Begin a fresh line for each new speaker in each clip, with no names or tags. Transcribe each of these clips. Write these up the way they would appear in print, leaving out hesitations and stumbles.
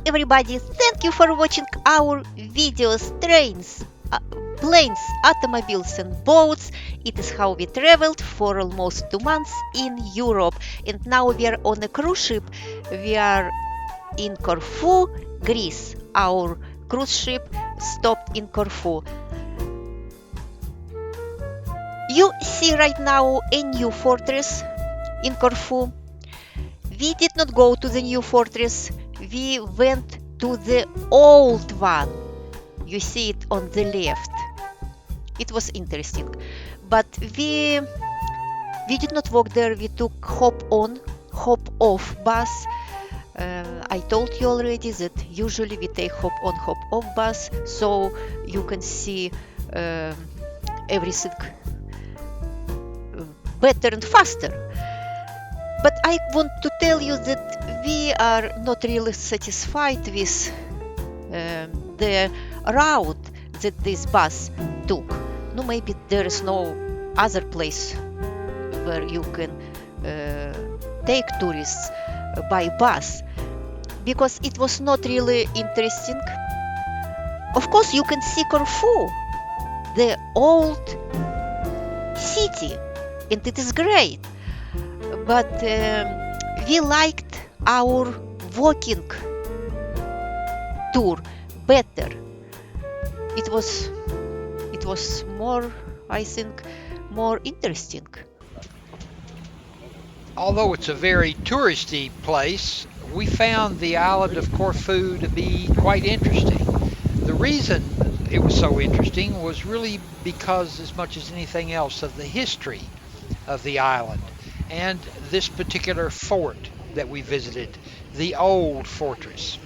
everybody, thank you for watching our videos, trains, planes, automobiles and boats. It is how we traveled for almost 2 months in Europe, and now we are on a cruise ship. We are in Corfu, Greece. Our cruise ship stopped in Corfu. You see right now a new fortress in Corfu. We did not go to the new fortress. We went to the old one. You see it on the left. It was interesting. But we did not walk there. We took hop on, hop off bus. I told you already that usually we take hop on, hop off bus, so you can see everything better and faster. But I want to tell you that we are not really satisfied with the route that this bus took. No, maybe there is no other place where you can take tourists by bus, because it was not really interesting. Of course, you can see Corfu, the old city, and it is great. But we liked our walking tour better. It was more, I think, more interesting.
Although it's a very touristy place, we found the island of Corfu to be quite interesting. The reason it was so interesting was really because, as much as anything else, of the history of the island and this particular fort that we visited, the old fortress.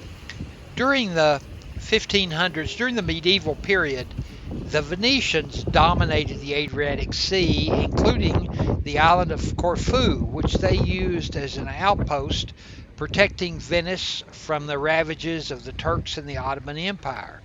During the 1500s, during the medieval period, the Venetians dominated the Adriatic Sea, including the island of Corfu, which they used as an outpost protecting Venice from the ravages of the Turks and the Ottoman Empire.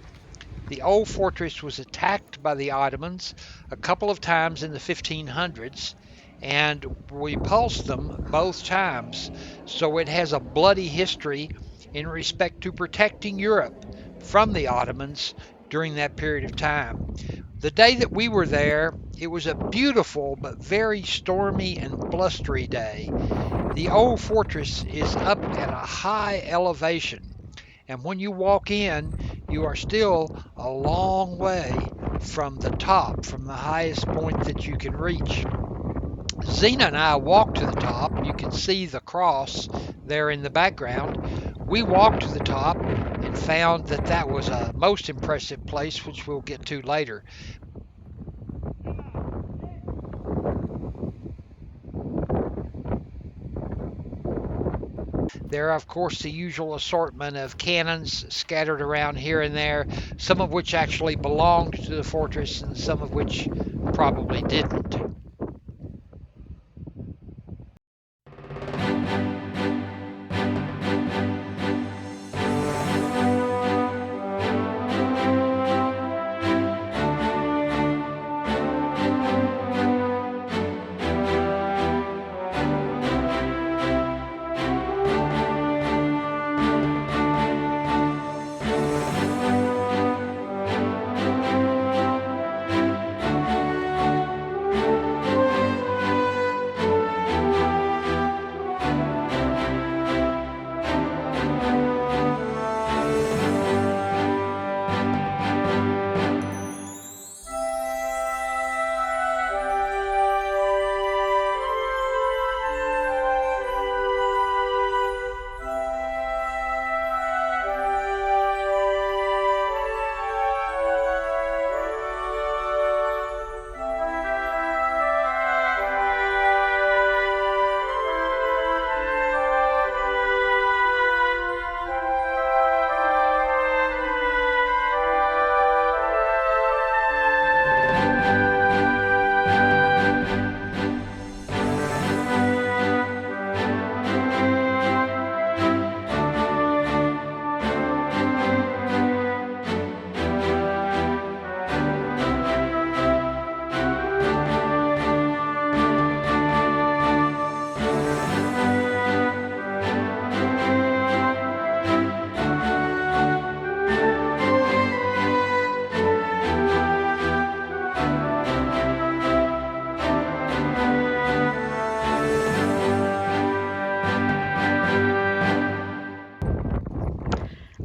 The old fortress was attacked by the Ottomans a couple of times in the 1500s and repulsed them both times, so it has a bloody history in respect to protecting Europe from the Ottomans during that period of time. The day that we were there, it was a beautiful but very stormy and blustery day. The old fortress is up at a high elevation, and when you walk in, you are still a long way from the top, from the highest point that you can reach. Zena and I walked to the top. You can see the cross there in the background. We walked to the top and found that that was a most impressive place, which we'll get to later. There are, of course, the usual assortment of cannons scattered around here and there, some of which actually belonged to the fortress and some of which probably didn't.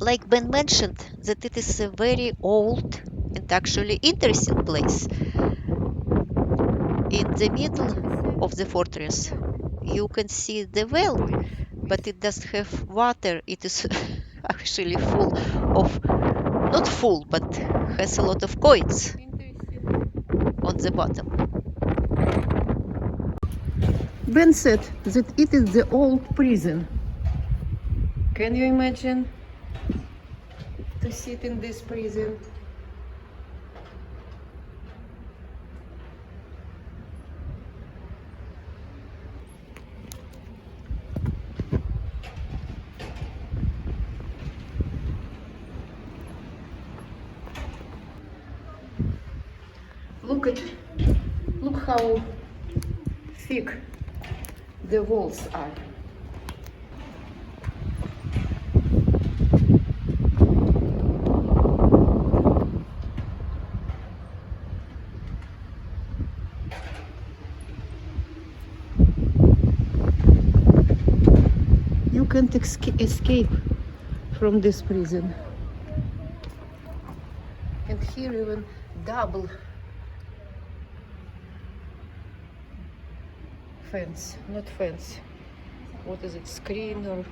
like Ben mentioned, that it is a very old and actually interesting place. In the middle of the fortress, you can see the well, but it doesn't have water. It is actually full of, not full, but has a lot of coins on the bottom.
Ben said that it is the old prison. Can you imagine to sit in this prison? Look how thick the walls are. You can't escape from this prison. And here even double fence, not fence. What is it, screen or?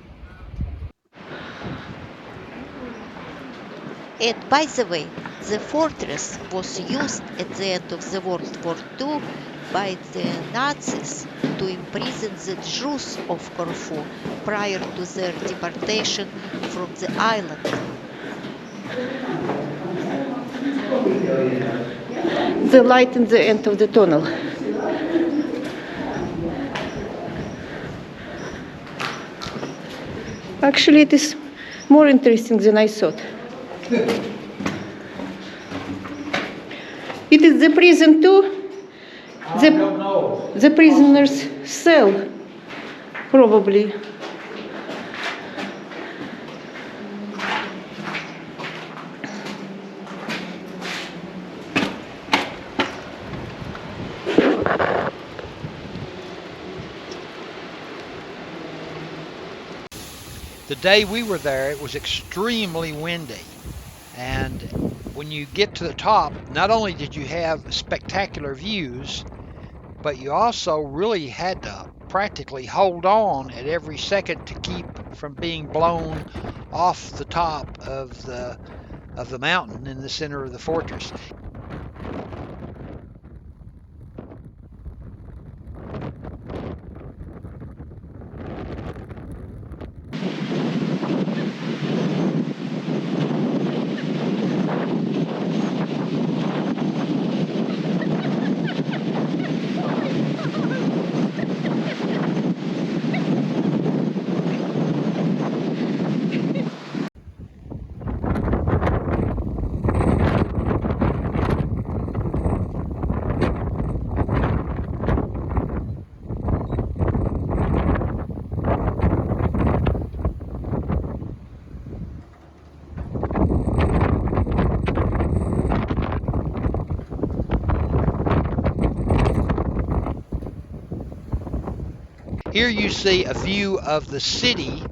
And by the way, the fortress was used at the end of the World War II by the Nazis to imprison the Jews of Corfu prior to their deportation from the island.
The light in the end of the tunnel. Actually, it is more interesting than I thought. It is the prison too. The prisoner's cell, probably.
The day we were there, it was extremely windy. And when you get to the top, not only did you have spectacular views, but you also really had to practically hold on at every second to keep from being blown off the top of the mountain in the center of the fortress. Here you see a view of the city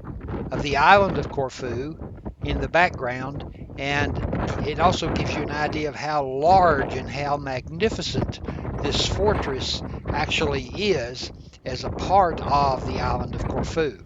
of the island of Corfu in the background, and it also gives you an idea of how large and how magnificent this fortress actually is as a part of the island of Corfu.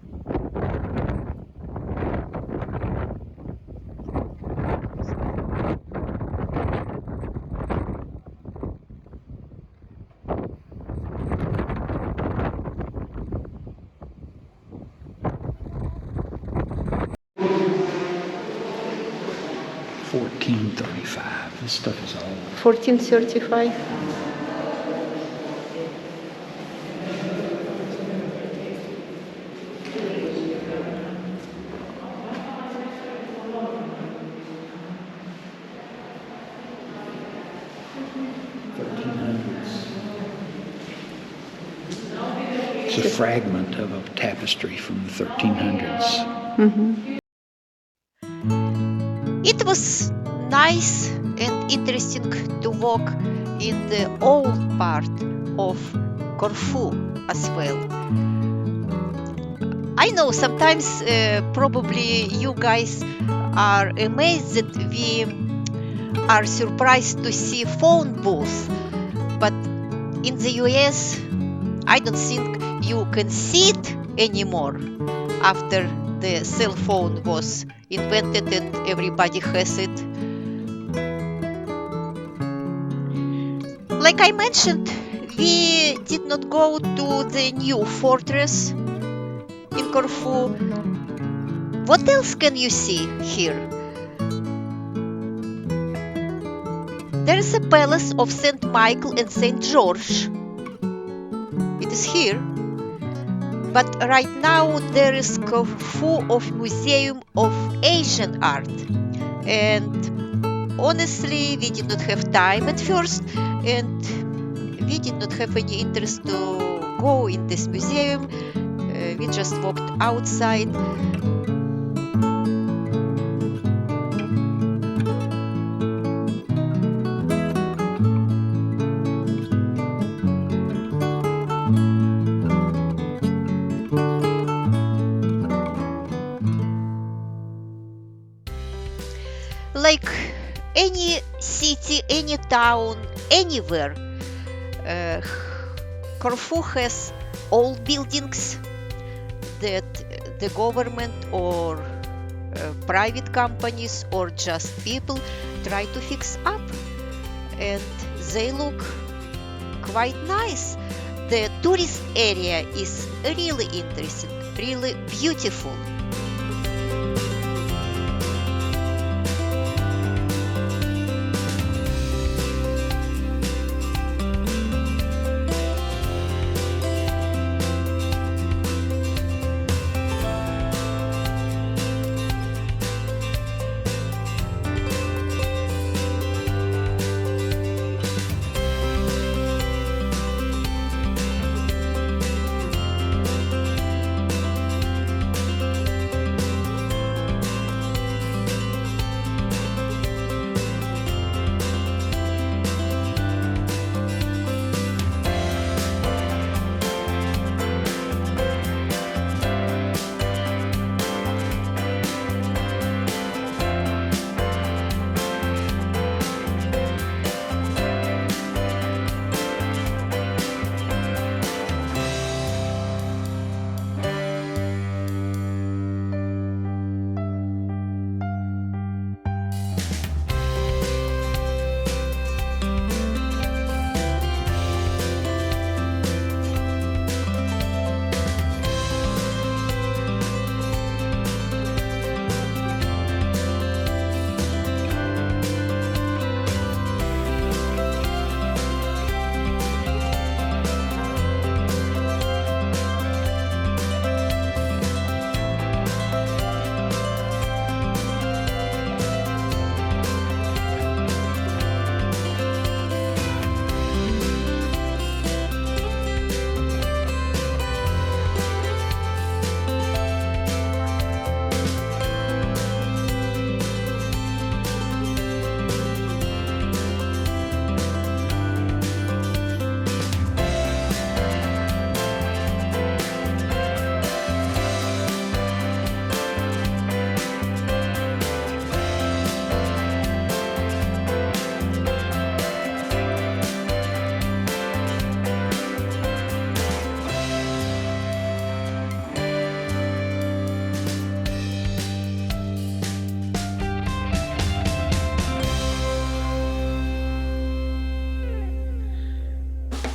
This stuff is old.
1435.
It's a fragment of a tapestry from the 1300s.
Mm-hmm.
It was nice and interesting to walk in the old part of Corfu as well. I know sometimes probably you guys are amazed that we are surprised to see phone booth, but in the US I don't think you can see it anymore after the cell phone was invented and everybody has it. Like I mentioned, we did not go to the new fortress in Corfu. What else can you see here? There is a palace of Saint Michael and Saint George. It is here. But right now there is Corfu of Museum of Asian Art. And honestly, we did not have time at first, and we did not have any interest to go in this museum. We just walked outside. Like any city, any town, anywhere, Corfu has old buildings that the government or private companies or just people try to fix up, and they look quite nice. The tourist area is really interesting, really beautiful.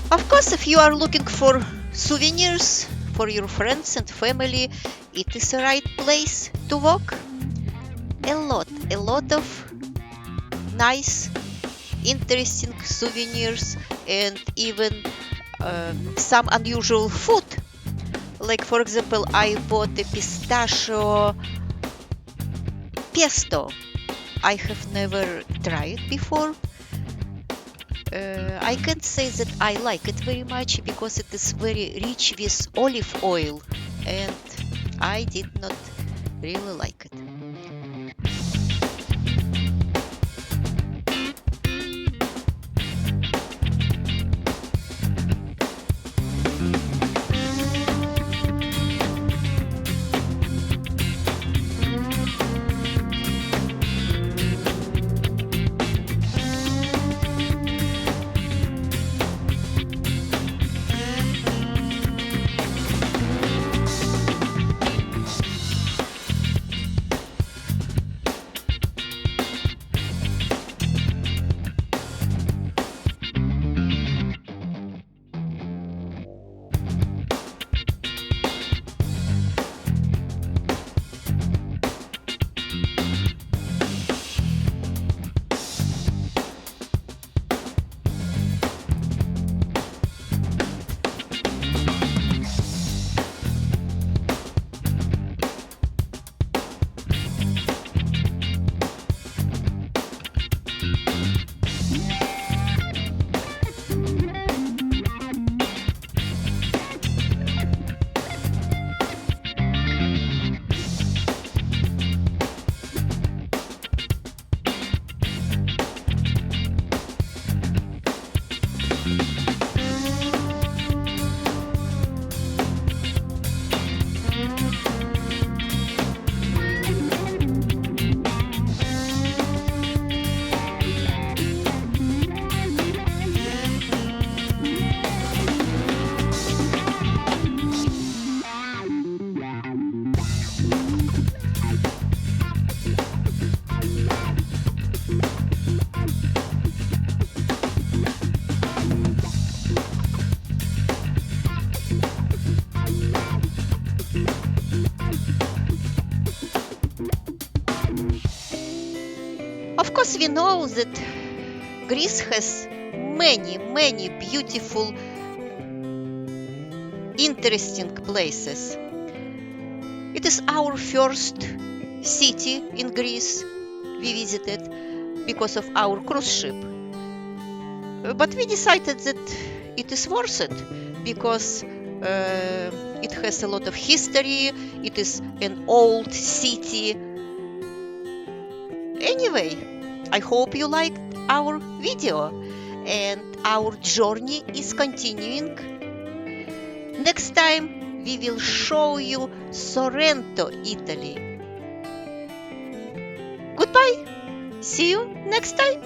Of course, if you are looking for souvenirs for your friends and family, it is the right place to walk. A lot of nice, interesting souvenirs, and even some unusual food. Like, for example, I bought a pistachio pesto. I have never tried before. I can't say that I like it very much because it is very rich with olive oil, and I did not really like it. because we know that Greece has many beautiful, interesting places. It is our first city in Greece we visited because of our cruise ship. But we decided that it is worth it because it has a lot of history, it is an old city. Anyway, I hope you liked our video and our journey is continuing. Next time we will show you Sorrento, Italy. Goodbye. See you next time.